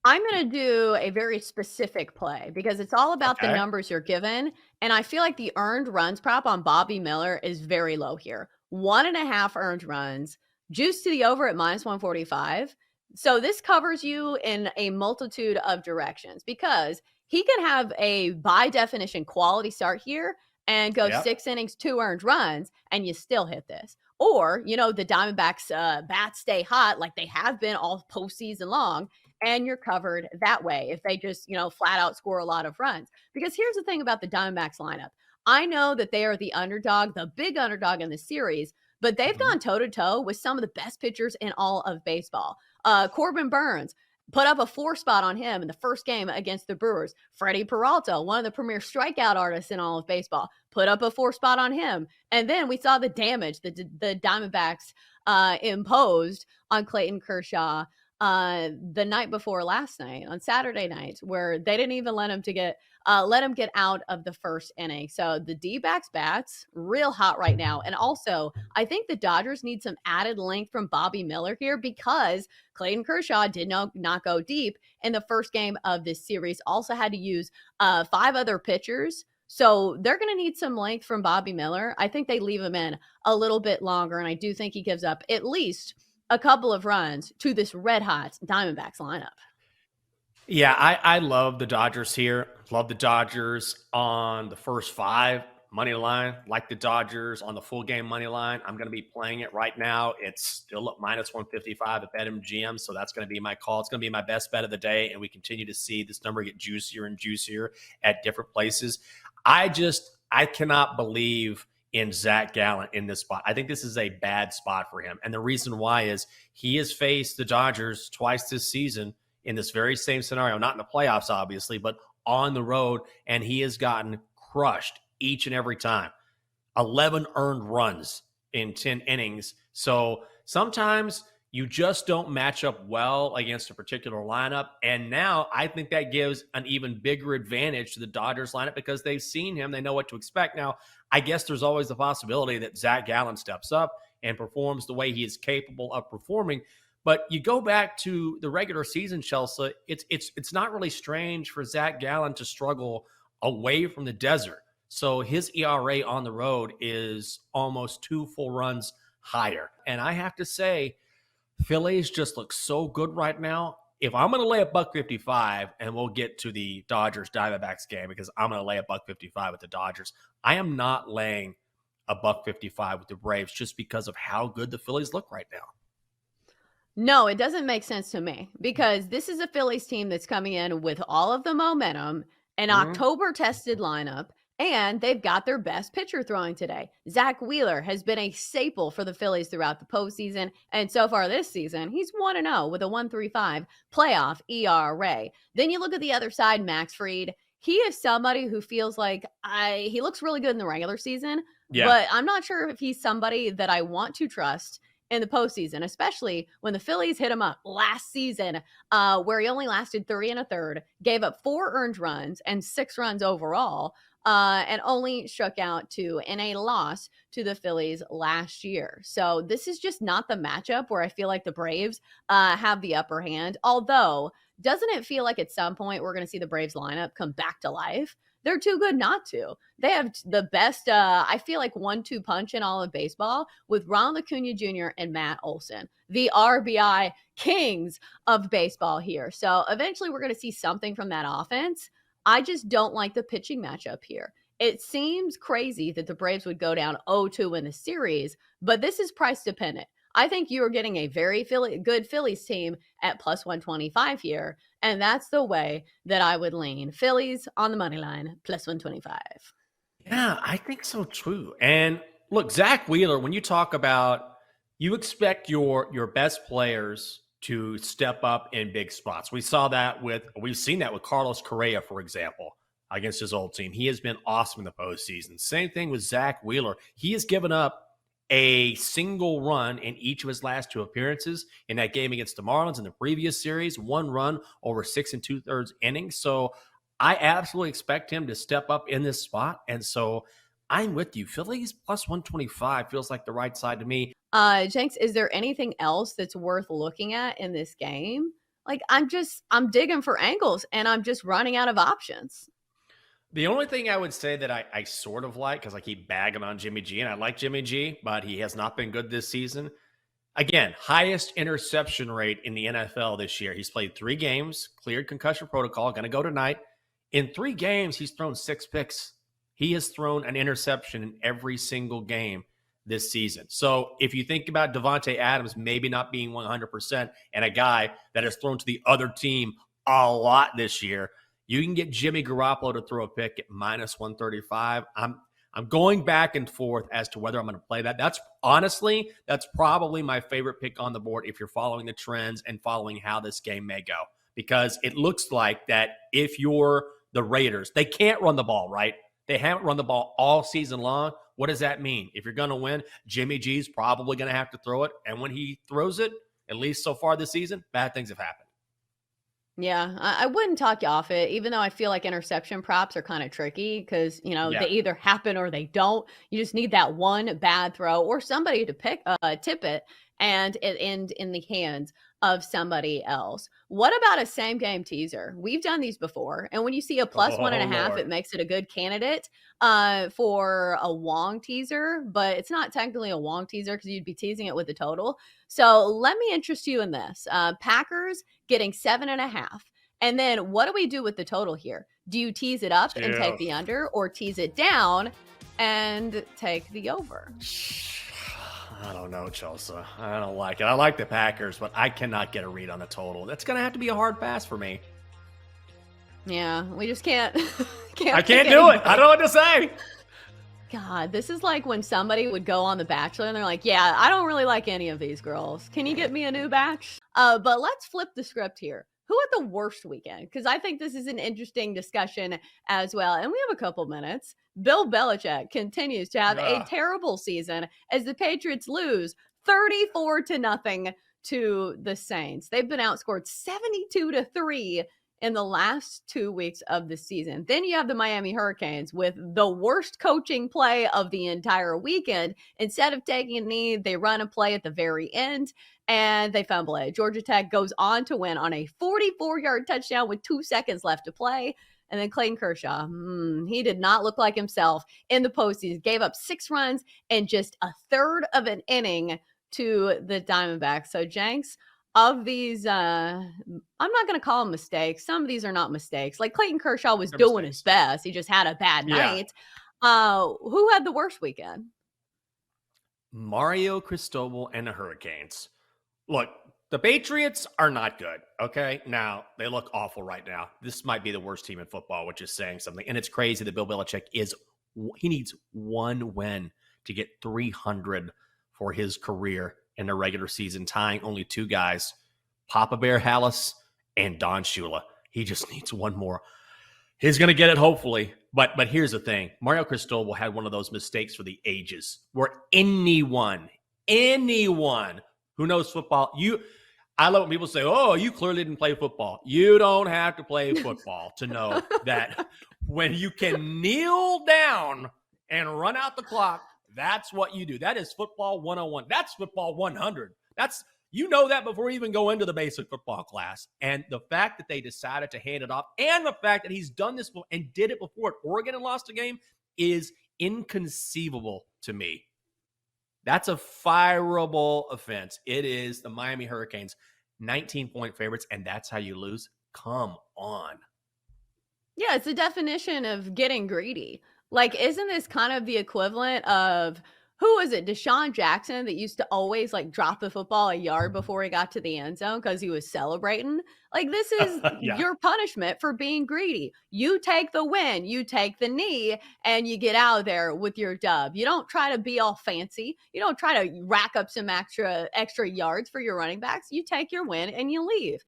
I'm going to do a very specific play because it's all about the Okay. numbers you're given. And I feel like the earned runs prop on Bobby Miller is very low here. 1.5 earned runs, juice to the over at -145. So this covers you in a multitude of directions because he can have a, by definition, quality start here and go Yep. 6 innings, 2 earned runs, and you still hit this. Or, the Diamondbacks bats stay hot like they have been all postseason long, and you're covered that way if they just, flat out score a lot of runs. Because here's the thing about the Diamondbacks lineup. I know that they are the underdog, the big underdog in the series, but they've Mhm. gone toe to toe with some of the best pitchers in all of baseball. Corbin Burns put up a 4 spot on him in the first game against the Brewers. Freddie Peralta, one of the premier strikeout artists in all of baseball, put up a 4 spot on him. And then we saw the damage that the Diamondbacks imposed on Clayton Kershaw the night before last night, on Saturday night, where they didn't even let him get out of the first inning. So the D-backs bats real hot right now. And also, I think the Dodgers need some added length from Bobby Miller here because Clayton Kershaw did not go deep in the first game of this series. Also had to use 5 other pitchers. So they're going to need some length from Bobby Miller. I think they leave him in a little bit longer, and I do think he gives up at least a couple of runs to this red hot Diamondbacks lineup. Yeah, I love the Dodgers here. Love the Dodgers on the first 5 money line. Like the Dodgers on the full game money line. I'm going to be playing it right now. It's still at -155 at BetMGM, so that's going to be my call. It's going to be my best bet of the day, and we continue to see this number get juicier and juicier at different places. I cannot believe in Zach Gallen in this spot. I think this is a bad spot for him, and the reason why is he has faced the Dodgers twice this season in this very same scenario, not in the playoffs, obviously, but on the road, and he has gotten crushed each and every time. 11 earned runs in 10 innings. So sometimes you just don't match up well against a particular lineup. And now I think that gives an even bigger advantage to the Dodgers lineup because they've seen him. They know what to expect. Now, I guess there's always the possibility that Zach Gallen steps up and performs the way he is capable of performing. But you go back to the regular season, Chelsea, it's not really strange for Zach Gallen to struggle away from the desert. So his ERA on the road is almost 2 full runs higher. And I have to say, Phillies just look so good right now. If I'm going to lay a buck 55, and we'll get to the Dodgers Diamondbacks game because I'm going to lay a buck 55 with the Dodgers, I am not laying a buck 55 with the Braves just because of how good the Phillies look right now. No, it doesn't make sense to me because this is a Phillies team that's coming in with all of the momentum, an Mhm. October tested lineup, and they've got their best pitcher throwing today. Zack Wheeler has been a staple for the Phillies throughout the postseason, and so far this season, he's 1-0 with a 1.35 playoff ERA. Then you look at the other side, Max Fried. He is somebody who feels like he looks really good in the regular season, Yeah. but I'm not sure if he's somebody that I want to trust in the postseason, especially when the Phillies hit him up last season, where he only lasted 3 1/3, gave up 4 earned runs and 6 runs overall, and only struck out 2 in a loss to the Phillies last year. So this is just not the matchup where I feel like the Braves have the upper hand. Although, doesn't it feel like at some point we're going to see the Braves lineup come back to life? They're too good not to. They have the best, I feel like, 1-2 punch in all of baseball with Ronald Acuna Jr. and Matt Olson, the RBI kings of baseball here. So eventually we're going to see something from that offense. I just don't like the pitching matchup here. It seems crazy that the Braves would go down 0-2 in the series, but this is price dependent. I think you are getting a very good Phillies team at +125 here, and that's the way that I would lean. Phillies on the money line, +125. Yeah, I think so too. And look, Zach Wheeler, when you talk about you expect your best players to step up in big spots. We've seen that with Carlos Correa, for example, against his old team. He has been awesome in the postseason. Same thing with Zach Wheeler. He has given up a single run in each of his last 2 appearances. In that game against the Marlins in the previous series, 1 run over 6 2/3 innings. So I absolutely expect him to step up in this spot. And so I'm with you. Phillies +125 feels like the right side to me. Jenks, is there anything else that's worth looking at in this game? Like, I'm digging for angles, and I'm just running out of options. The only thing I would say that I sort of like, because I keep bagging on Jimmy G, and I like Jimmy G, but he has not been good this season. Again, highest interception rate in the NFL this year. He's played 3 games, cleared concussion protocol, going to go tonight. In 3 games, he's thrown 6 picks. He has thrown an interception in every single game this season. So if you think about Devontae Adams maybe not being 100% and a guy that has thrown to the other team a lot this year, you can get Jimmy Garoppolo to throw a pick at minus 135. I'm going back and forth as to whether I'm going to play that. That's probably my favorite pick on the board if you're following the trends and following how this game may go. Because it looks like that if you're the Raiders, they can't run the ball, right? They haven't run the ball all season long. What does that mean? If you're going to win, Jimmy G's probably going to have to throw it. And when he throws it, at least so far this season, bad things have happened. Yeah, I wouldn't talk you off it, even though I feel like interception props are kind of tricky because, Yeah. they either happen or they don't. You just need that one bad throw or somebody to tip it and it end in the hands of somebody else. What about a same game teaser? We've done these before. And when you see a plus one and Oh, a half, Lord. it makes it a good candidate for a Wong teaser, but it's not technically a Wong teaser because you'd be teasing it with the total. So let me interest you in this. Packers getting 7.5. And then what do we do with the total here? Do you tease it up and take the under, or tease it down and take the over? I don't know, Chelsa. I don't like it. I like the Packers, but I cannot get a read on the total. That's going to have to be a hard pass for me. Yeah, we just can't. I can't do it. I don't know what to say. God, this is like when somebody would go on The Bachelor and they're like, yeah, I don't really like any of these girls. Can you get me a new batch? But let's flip the script here. Who had the worst weekend? Because I think this is an interesting discussion as well. And we have a couple minutes. Bill Belichick continues to have a terrible season as the Patriots lose 34-0 to the Saints. They've been outscored 72-3 in the last 2 weeks of the season. Then you have the Miami Hurricanes with the worst coaching play of the entire weekend. Instead of taking a knee, they run a play at the very end and they fumble it. Georgia Tech goes on to win on a 44-yard touchdown with 2 seconds left to play. And then Clayton Kershaw, he did not look like himself in the postseason. Gave up 6 runs in just a third of an inning to the Diamondbacks. So Jenks, of these, I'm not going to call them mistakes. Some of these are not mistakes. Like Clayton Kershaw was doing his best. He just had a bad night. Who had the worst weekend? Mario Cristobal and the Hurricanes. Look, the Patriots are not good, okay? Now, they look awful right now. This might be the worst team in football, which is saying something. And it's crazy that Bill Belichick he needs one win to get 300 for his career in the regular season, tying only 2 guys, Papa Bear Hallis and Don Shula. He just needs one more. He's going to get it, hopefully. But here's the thing. Mario Cristobal had one of those mistakes for the ages where anyone who knows football, I love when people say, oh, you clearly didn't play football. You don't have to play football to know that when you can kneel down and run out the clock, that's what you do. That is football 101. That's football 100. You know that before you even go into the basic football class. And the fact that they decided to hand it off and the fact that he's done this and did it before at Oregon and lost a game is inconceivable to me. That's a fireable offense. It is the Miami Hurricanes, 19-point favorites, and that's how you lose? Come on. Yeah, it's the definition of getting greedy. Like, isn't this kind of the equivalent of, who was it, Deshaun Jackson, that used to always like drop the football a yard before he got to the end zone because he was celebrating? Like, this is your punishment for being greedy. You take the win, you take the knee, and you get out of there with your dub. You don't try to be all fancy. You don't try to rack up some extra yards for your running backs. You take your win and you leave.